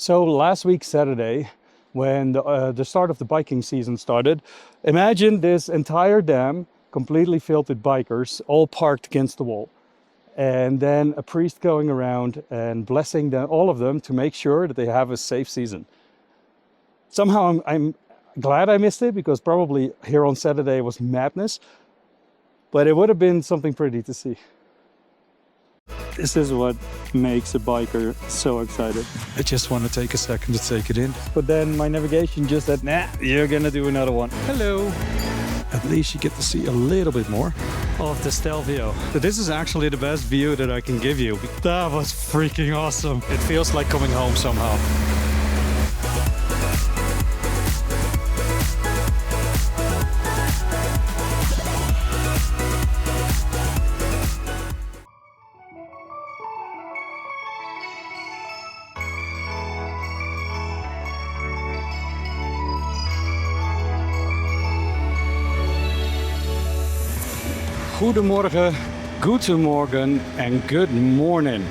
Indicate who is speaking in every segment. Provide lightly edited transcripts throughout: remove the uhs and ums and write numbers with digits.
Speaker 1: So last week Saturday, when the start of the biking season started, imagine this entire dam completely filled with bikers, all parked against the wall. And then a priest going around and blessing them, all of them, to make sure that they have a safe season. Somehow I'm glad I missed it, because probably here on Saturday was madness, but it would have been something pretty to see. This is what makes a biker so excited.
Speaker 2: I just want to take a second to take it in.
Speaker 1: But then my navigation just said, nah, you're gonna do another one.
Speaker 2: Hello! At least you get to see a little bit more
Speaker 1: Of the Stelvio.
Speaker 2: So this is actually the best view that I can give you. That was freaking awesome. It feels like coming home somehow.
Speaker 1: Goedemorgen, guten Morgen, and good morning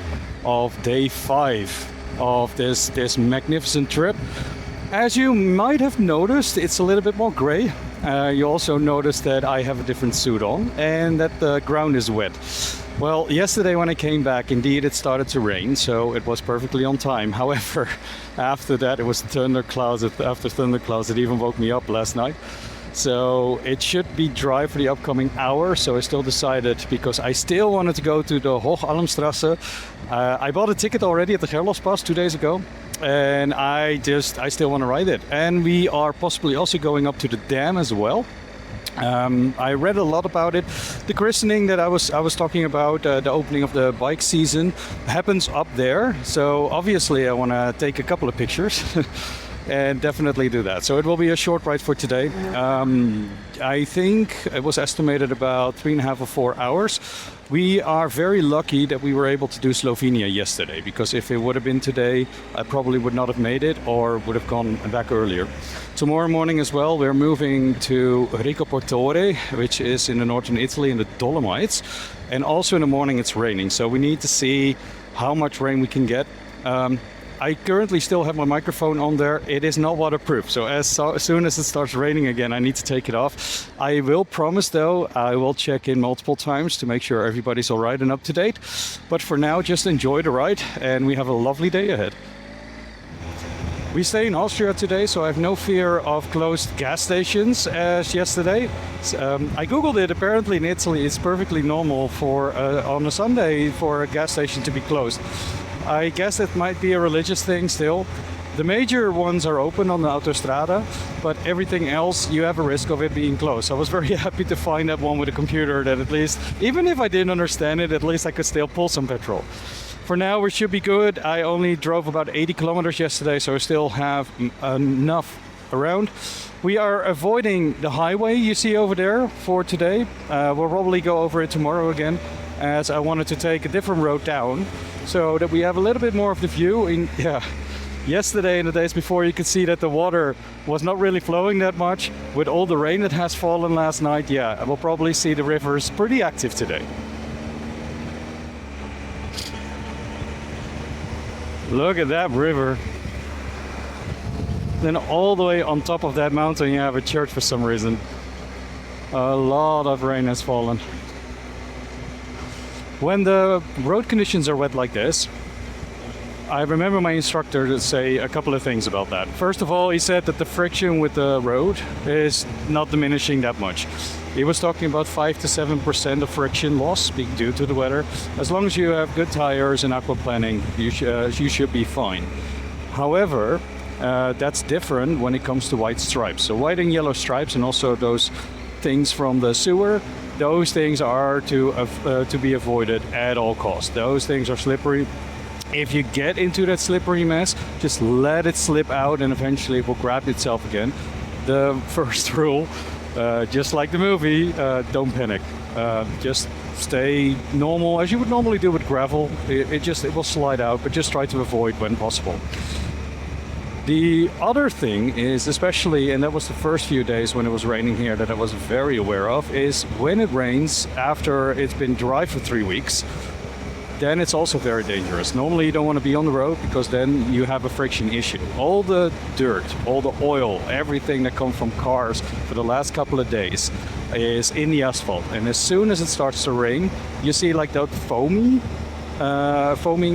Speaker 1: of day 5 of this magnificent trip. As you might have noticed, it's a little bit more gray. You also noticed that I have a different suit on and that the ground is wet. Well, yesterday when I came back, indeed it started to rain, so it was perfectly on time. However, after that it was thunderclouds. After thunderclouds, it even woke me up last night. So it should be dry for the upcoming hour. So I still decided, because I still wanted to go to the Nockalmstrasse. I bought a ticket already at the Gerlofspass 2 days ago, and I still want to ride it. And we are possibly also going up to the dam as well. I read a lot about it. The christening that I was talking about, the opening of the bike season, happens up there. So obviously I want to take a couple of pictures. And definitely do that. So it will be a short ride for today. I think it was estimated about 3.5 or 4 hours. We are very lucky that we were able to do Slovenia yesterday, because if it would have been today, I probably would not have made it or would have gone back earlier. Tomorrow morning as well, we're moving to Ricoportore, which is in the northern Italy in the Dolomites. And also in the morning it's raining, so we need to see how much rain we can get. I currently still have my microphone on there. It is not waterproof, so as soon as it starts raining again, I need to take it off. I will promise though, I will check in multiple times to make sure everybody's all right and up to date. But for now, just enjoy the ride, and we have a lovely day ahead. We stay in Austria today, so I have no fear of closed gas stations as yesterday. I googled it. Apparently in Italy it's perfectly normal for on a Sunday for a gas station to be closed. I guess it might be a religious thing still. The major ones are open on the autostrada, but everything else you have a risk of it being closed. I was very happy to find that one with a computer that at least, even if I didn't understand it, at least I could still pull some petrol. For now we should be good. I only drove about 80 kilometers yesterday, so I still have enough around. We are avoiding the highway you see over there for today. We'll probably go over it tomorrow again, as I wanted to take a different road down so that we have a little bit more of the view. Yesterday and the days before, you could see that the water was not really flowing that much. With all the rain that has fallen last night, yeah, we'll probably see the rivers pretty active today. Look at that river. Then all the way on top of that mountain you have a church for some reason. A lot of rain has fallen. When the road conditions are wet like this, I remember my instructor to say a couple of things about that. First of all, he said that the friction with the road is not diminishing that much. He was talking about 5 to 7% of friction loss due to the weather. As long as you have good tires and aquaplaning, you should be fine. However, that's different when it comes to white stripes. So white and yellow stripes, and also those things from the sewer, those things are to be avoided at all costs. Those things are slippery. If you get into that slippery mess, just let it slip out and eventually it will grab itself again. The first rule, just like the movie, don't panic. Just stay normal as you would normally do with gravel. It will slide out, but just try to avoid when possible. The other thing is, especially, and that was the first few days when it was raining here that I was very aware of, is when it rains after it's been dry for 3 weeks, then it's also very dangerous. Normally you don't want to be on the road because then you have a friction issue. All the dirt, all the oil, everything that comes from cars for the last couple of days is in the asphalt. And as soon as it starts to rain, you see like that foaming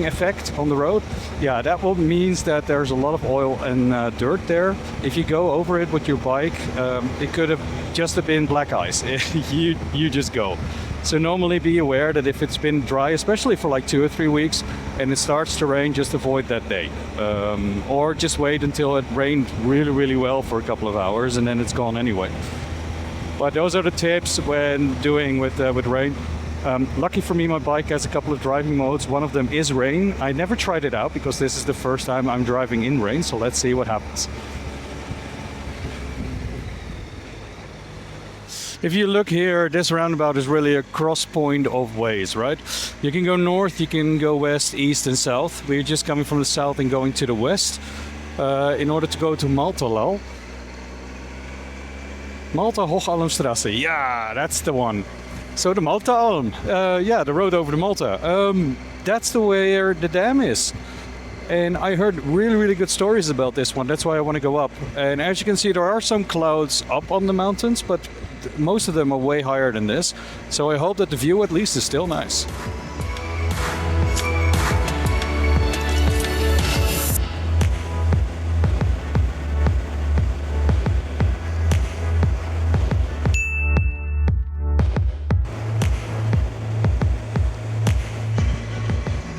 Speaker 1: effect on the road. Yeah, that means that there's a lot of oil and dirt there. If you go over it with your bike, it could have just been black ice. you just go. So normally be aware that if it's been dry, especially for like 2 or 3 weeks, and it starts to rain, just avoid that day. Or just wait until it rained really, really well for a couple of hours and then it's gone anyway. But those are the tips when doing with rain. Lucky for me, my bike has a couple of driving modes. One of them is rain. I never tried it out because this is the first time I'm driving in rain, so let's see what happens. If you look here, this roundabout is really a cross point of ways, right? You can go north, you can go west, east and south. We're just coming from the south and going to the west in order to go to Malta, lol. Malta Nockalmstrasse, yeah, that's the one. So the Malta Alm, yeah, the road over to Malta. That's the where the dam is. And I heard really, really good stories about this one. That's why I want to go up. And as you can see, there are some clouds up on the mountains, but most of them are way higher than this. So I hope that the view at least is still nice.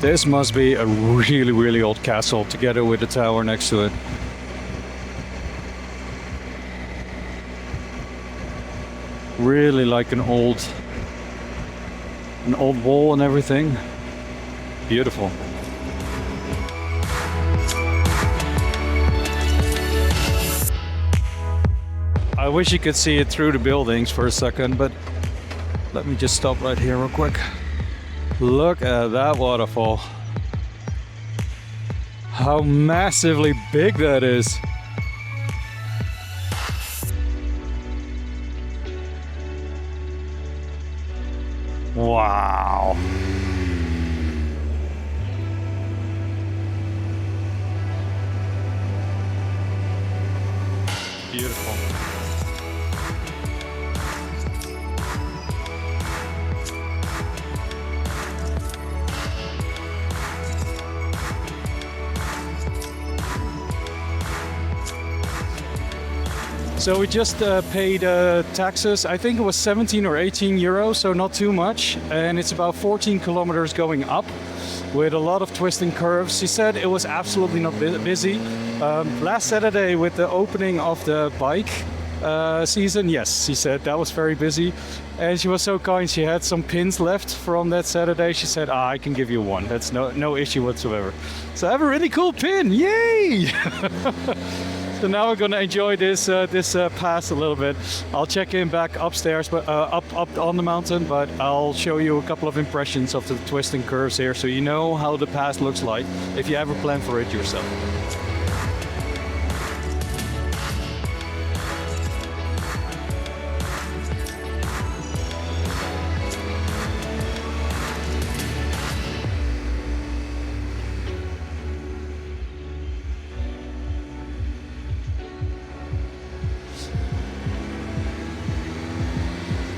Speaker 1: This must be a really, really old castle together with the tower next to it. Really like an old wall and everything. Beautiful. I wish you could see it through the buildings for a second, but let me just stop right here real quick. Look at that waterfall. How massively big that is. Wow. Beautiful. So we just paid taxes. I think it was 17 or 18 euros, so not too much. And it's about 14 kilometers going up with a lot of twisting curves. She said it was absolutely not busy. Last Saturday with the opening of the bike season, yes, she said that was very busy. And she was so kind, she had some pins left from that Saturday. She said, I can give you one. That's no issue whatsoever. So I have a really cool pin, yay! So now we're gonna enjoy this pass a little bit. I'll check in back upstairs, but up on the mountain. But I'll show you a couple of impressions of the twisting curves here, so you know how the pass looks like if you ever plan for it yourself.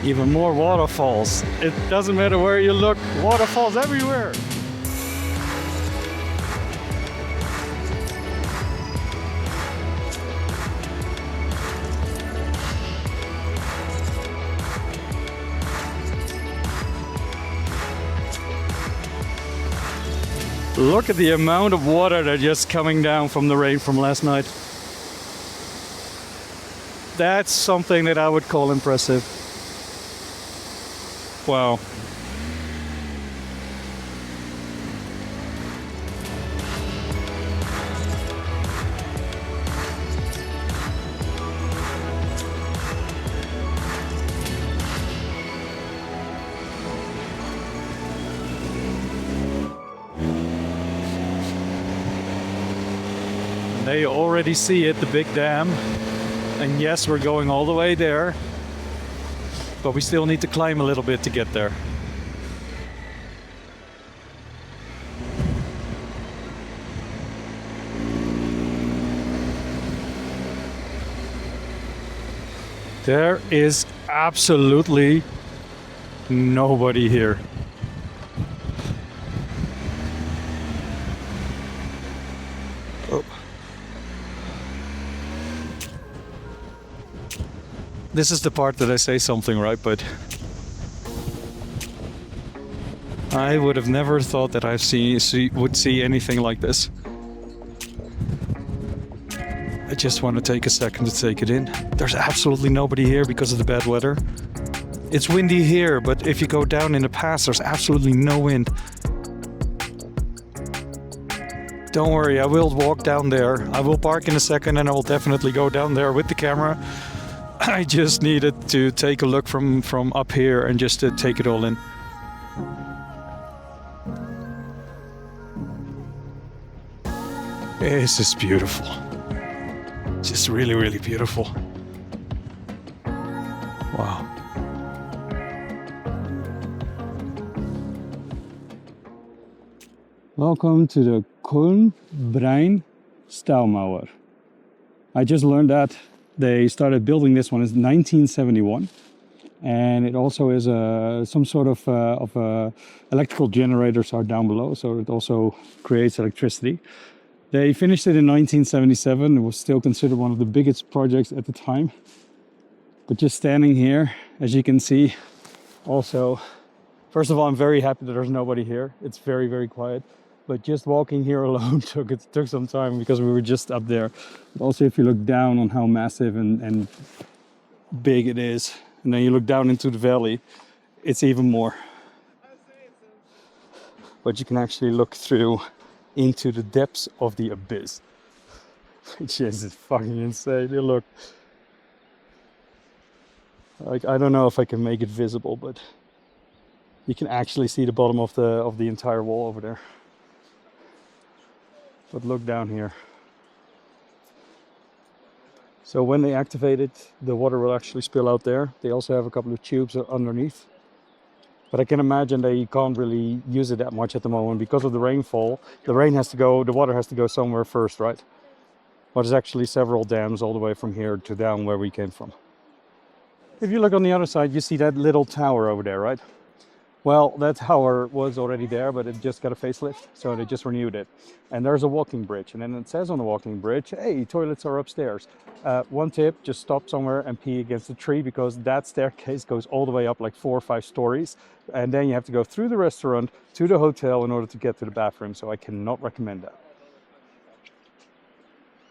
Speaker 1: Even more waterfalls. It doesn't matter where you look, waterfalls everywhere. Look at the amount of water that's just coming down from the rain from last night. That's something that I would call impressive. Wow. There you already see it, the big dam. And yes, we're going all the way there. But we still need to climb a little bit to get there. There is absolutely nobody here. Oh. This is the part that I say something, right? But I would have never thought that would see anything like this. I just want to take a second to take it in. There's absolutely nobody here because of the bad weather. It's windy here, but if you go down in the pass, there's absolutely no wind. Don't worry, I will walk down there. I will park in a second and I will definitely go down there with the camera. I just needed to take a look from up here and just to take it all in. This is beautiful. Just really, really beautiful. Wow. Welcome to the Nockalmstrasse. I just learned that they started building this one in 1971, and it also is some sort of electrical generators are down below, so it also creates electricity. They finished it in 1977. It was still considered one of the biggest projects at the time. But just standing here, as you can see, also, first of all, I'm very happy that there's nobody here. It's very, very quiet. But just walking here alone took some time because we were just up there. But also, if you look down on how massive and big it is, and then you look down into the valley, it's even more. But you can actually look through into the depths of the abyss, which is fucking insane. Look, like, I don't know if I can make it visible, but you can actually see the bottom of the entire wall over there. But look down here. So when they activate it, the water will actually spill out there. They also have a couple of tubes underneath. But I can imagine they can't really use it that much at the moment because of the rainfall. The water has to go somewhere first, right? But there's actually several dams all the way from here to down where we came from. If you look on the other side, you see that little tower over there, right? Well, that tower was already there, but it just got a facelift, so they just renewed it. And there's a walking bridge, and then it says on the walking bridge, hey, toilets are upstairs. One tip, just stop somewhere and pee against a tree, because that staircase goes all the way up like 4 or 5 stories. And then you have to go through the restaurant to the hotel in order to get to the bathroom, so I cannot recommend that.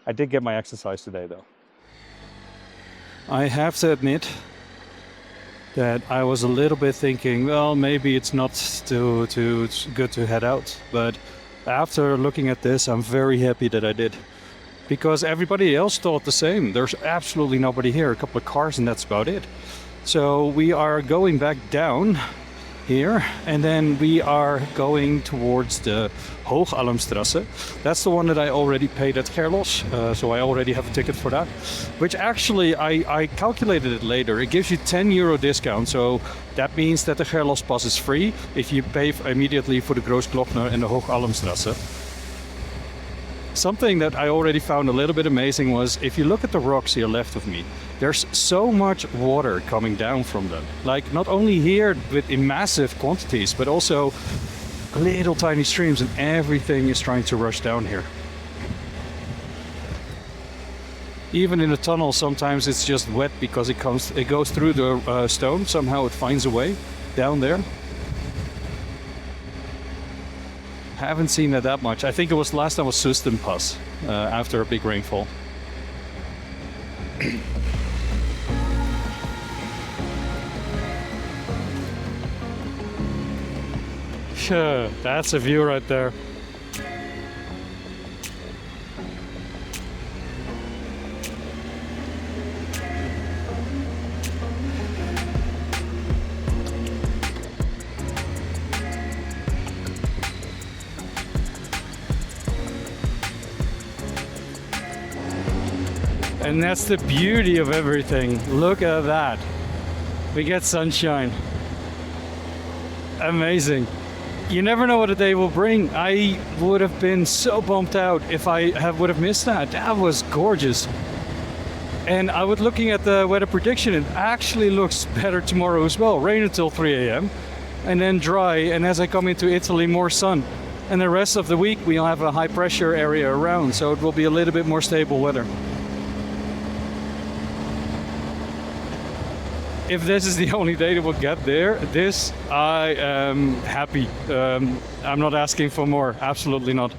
Speaker 1: I did get my exercise today, though. I have to admit that I was a little bit thinking, well, maybe it's not too good to head out. But after looking at this, I'm very happy that I did. Because everybody else thought the same. There's absolutely nobody here, a couple of cars, and that's about it. So we are going back down here, and then we are going towards the Nockalmstrasse. That's the one that I already paid at Gerlos, so I already have a ticket for that. Which actually, I calculated it later. It gives you €10 discount, so that means that the Gerlos pass is free if you pay immediately for the Grootklokner and the Nockalmstrasse. Something that I already found a little bit amazing was, if you look at the rocks here left of me, there's so much water coming down from them. Like, not only here in massive quantities, but also little tiny streams, and everything is trying to rush down here. Even in the tunnel, sometimes it's just wet because it goes through the stone. Somehow it finds a way down there. Haven't seen that much. I think it was last time was Sustenpass after a big rainfall. Sure, that's a view right there. And that's the beauty of everything. Look at that. We get sunshine. Amazing. You never know what a day will bring. I would have been so bummed out if I would have missed that. That was gorgeous. And I was looking at the weather prediction. It actually looks better tomorrow as well. Rain until 3 a.m. and then dry. And as I come into Italy, more sun. And the rest of the week we'll have a high pressure area around, so it will be a little bit more stable weather. If this is the only day that we'll get there, I am happy. I'm not asking for more, absolutely not.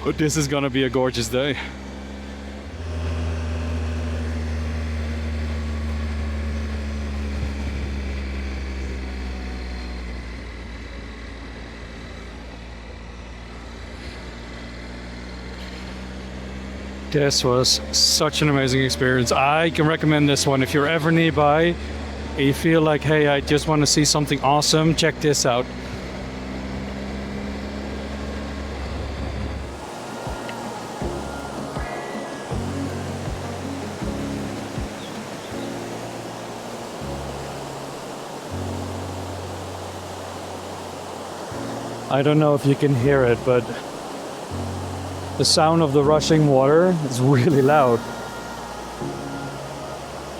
Speaker 1: But this is gonna be a gorgeous day. This was such an amazing experience. I can recommend this one if you're ever nearby. You feel like, hey, I just want to see something awesome, check this out. I don't know if you can hear it, but the sound of the rushing water is really loud.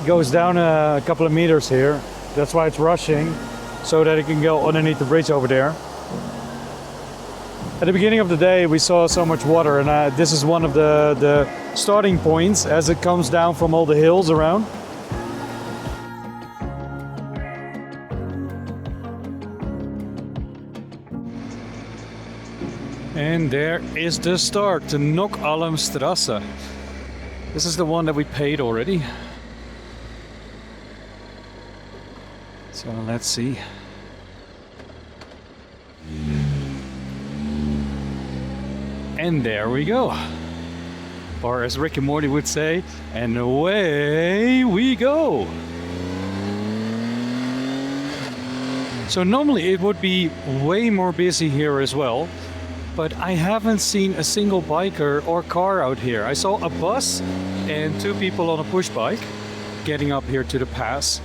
Speaker 1: It goes down a couple of meters here. That's why it's rushing, so that it can go underneath the bridge over there. At the beginning of the day we saw so much water, and this is one of the starting points as it comes down from all the hills around. And there is the start, the Nockalmstrasse. This is the one that we paid already. So let's see. And there we go. Or as Rick and Morty would say, and away we go. So normally it would be way more busy here as well. But I haven't seen a single biker or car out here. I saw a bus and 2 people on a push bike getting up here to the pass.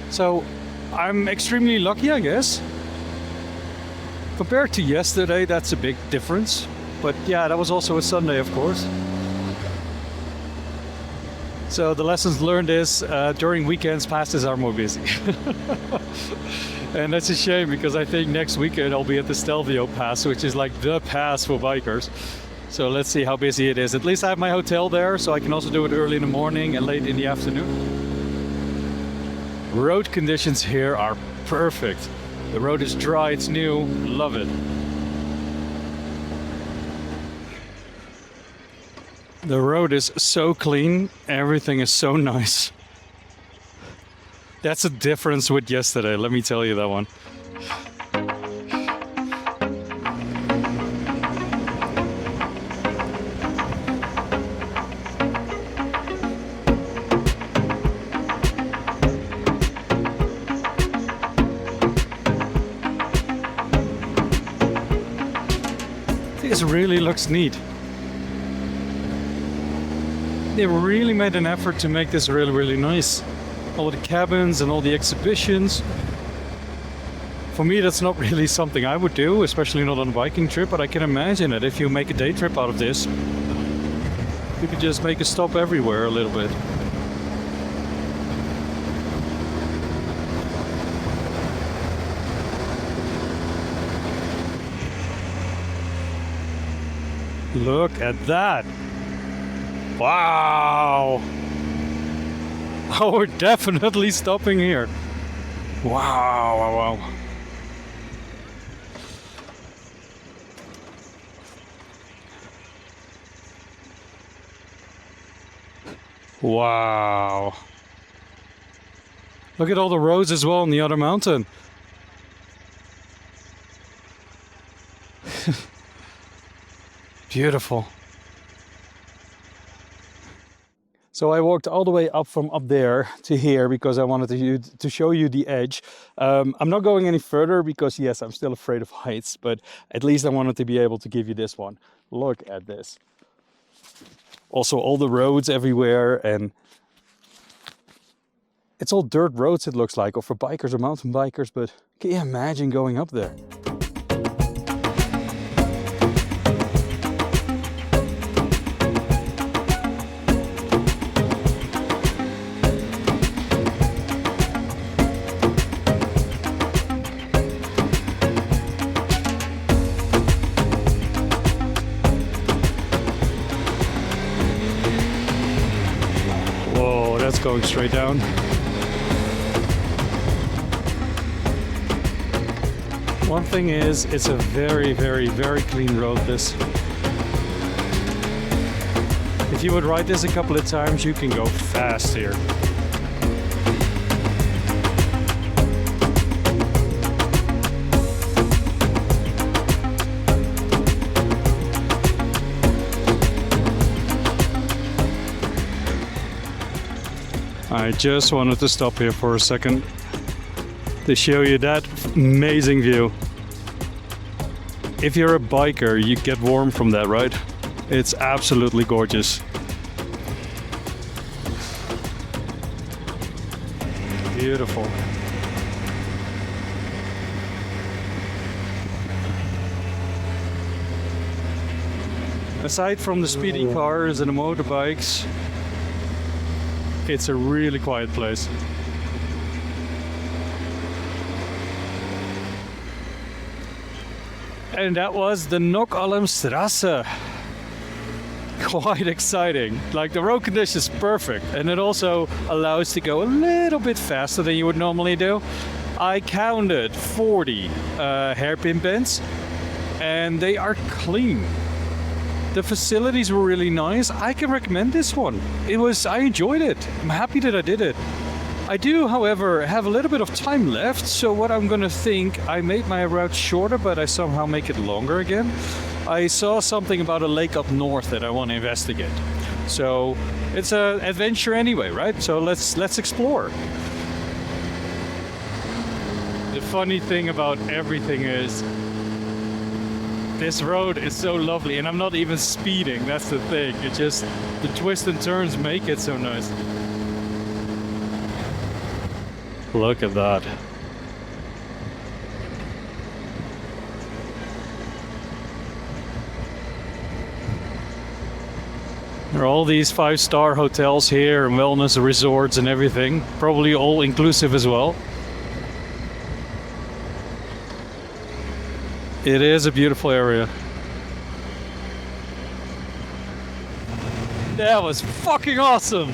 Speaker 1: So I'm extremely lucky, I guess. Compared to yesterday, that's a big difference. But yeah, that was also a Sunday, of course. So the lessons learned is during weekends, passes are more busy. And that's a shame, because I think next weekend I'll be at the Stelvio Pass, which is like the pass for bikers. So let's see how busy it is. At least I have my hotel there, so I can also do it early in the morning and late in the afternoon. Road conditions here are perfect. The road is dry, it's new, love it. The road is so clean, everything is so nice. That's a difference with yesterday, let me tell you that one. This really looks neat. They really made an effort to make this really, really nice. All the cabins and all the exhibitions. For me, that's not really something I would do, especially not on a biking trip, but I can imagine that if you make a day trip out of this, you could just make a stop everywhere a little bit. Look at that! Wow! Oh, we're definitely stopping here. Wow, wow, wow. Wow. Look at all the roads as well on the other mountain. Beautiful. So I walked all the way up from up there to here because I wanted to show you the edge. I'm not going any further because yes, I'm still afraid of heights, but at least I wanted to be able to give you this one. Look at this. Also all the roads everywhere, and it's all dirt roads it looks like, or for bikers or mountain bikers, but can you imagine going up there?
Speaker 2: going straight down. One thing is, it's a very, very, very clean road, this. If you would ride this a couple of times, you can go fast here. I just wanted to stop here for a second to show you that amazing view. If you're a biker, you get warm from that, right? It's absolutely gorgeous. Beautiful. Aside from the speedy cars and the motorbikes, it's a really quiet place. And that was the Nockalmstrasse. Quite exciting. Like, the road condition is perfect, and it also allows to go a little bit faster than you would normally do. I counted 40 hairpin bends, and they are clean. The facilities were really nice. I can recommend this one. I enjoyed it. I'm happy that I did it. I do, however, have a little bit of time left, so what I'm gonna think, I made my route shorter, but I somehow make it longer again. I saw something about a lake up north that I want to investigate. So it's an adventure anyway, right? So let's explore. The funny thing about everything is this road is so lovely, and I'm not even speeding, that's the thing. It just, the twists and turns make it so nice. Look at that. There are all these 5-star hotels here and wellness resorts and everything, probably all inclusive as well. It is a beautiful area. That was fucking awesome!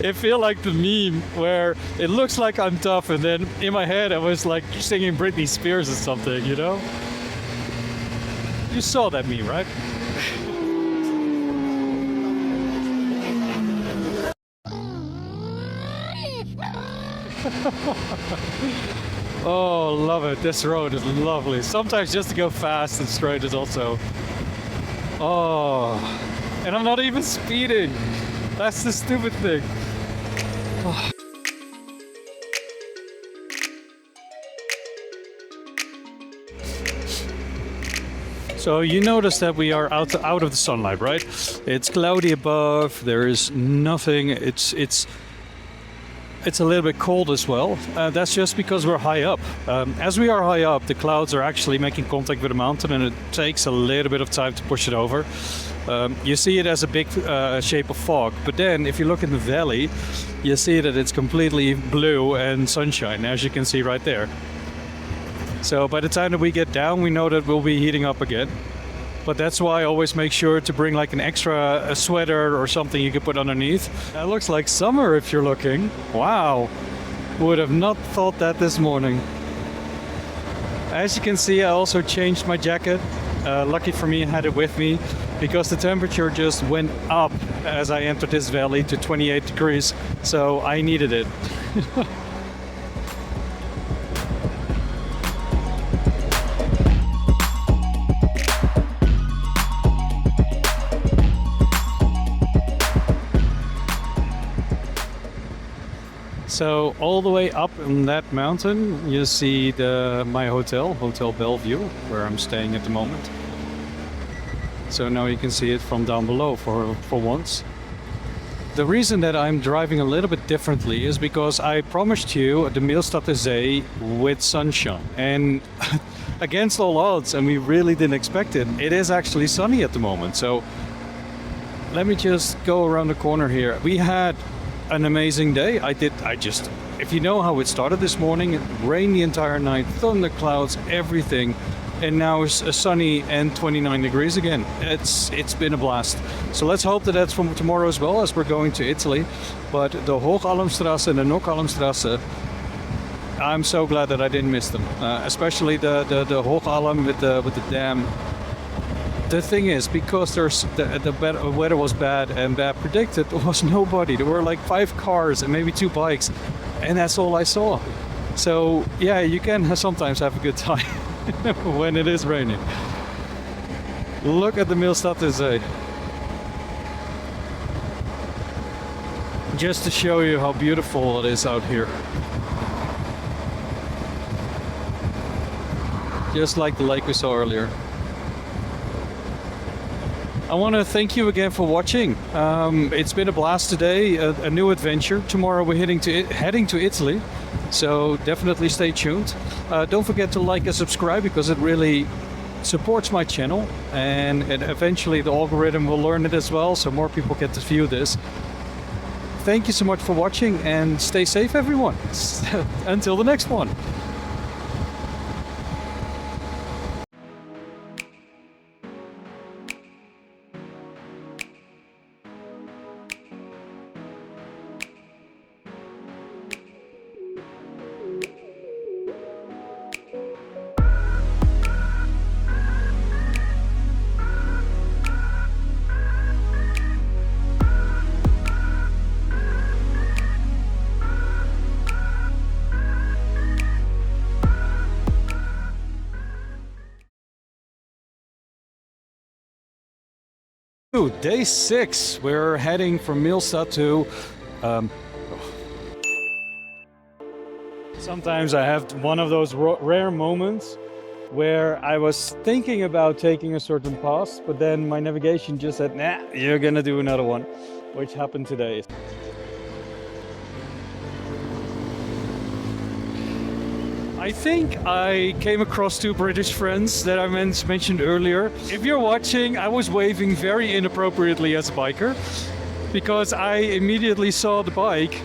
Speaker 2: It feel like the meme where it looks like I'm tough, and then in my head I was like singing Britney Spears or something, you know? You saw that meme, right? Oh, love it. This road is lovely. Sometimes just to go fast and straight is also... Oh, and I'm not even speeding. That's the stupid thing. Oh. So you notice that we are out of the sunlight, right? It's cloudy above. There is nothing. It's a little bit cold as well. That's just because we're high up. As we are high up, the clouds are actually making contact with the mountain, and it takes a little bit of time to push it over. You see it as a big shape of fog, but then if you look in the valley, you see that it's completely blue and sunshine, as you can see right there. So by the time that we get down, we know that we'll be heating up again. But that's why I always make sure to bring like an extra sweater or something you can put underneath. That looks like summer if you're looking. Wow, would have not thought that this morning. As you can see, I also changed my jacket. Lucky for me, I had it with me because the temperature just went up as I entered this valley to 28 degrees. So I needed it. So all the way up on that mountain, you see my hotel, Hotel Bellevue, where I'm staying at the moment. So now you can see it from down below for once. The reason that I'm driving a little bit differently is because I promised you the Malta Zee with sunshine. And against all odds, and we really didn't expect it, it is actually sunny at the moment. So let me just go around the corner here. We had an amazing day. If you know how it started this morning, it rained the entire night, thunderclouds, everything. and now it's sunny and 29 degrees again. It's been a blast. So let's hope that that's from tomorrow as well, as we're going to Italy. But the Nockalmstrasse and the Nockalmstrasse, I'm so glad that I didn't miss them, especially the Nockalm with the dam. The thing is, because the weather was bad and bad predicted, there was nobody. There were like 5 cars and maybe 2 bikes, and that's all I saw. So yeah, you can sometimes have a good time when it is raining. Look at the Nockalmstrasse. Just to show you how beautiful it is out here. Just like the lake we saw earlier. I want to thank you again for watching. It's been a blast today, a new adventure. Tomorrow we're heading to Italy, so definitely stay tuned. Don't forget to like and subscribe, because it really supports my channel, and eventually the algorithm will learn it as well, so more people get to view this. Thank you so much for watching, and stay safe, everyone. Until the next one. Day 6. We're heading from Malta to... Sometimes I have one of those rare moments where I was thinking about taking a certain pass, but then my navigation just said, nah, you're gonna do another one, which happened today. I think I came across 2 British friends that I mentioned earlier. If you're watching, I was waving very inappropriately as a biker, because I immediately saw the bike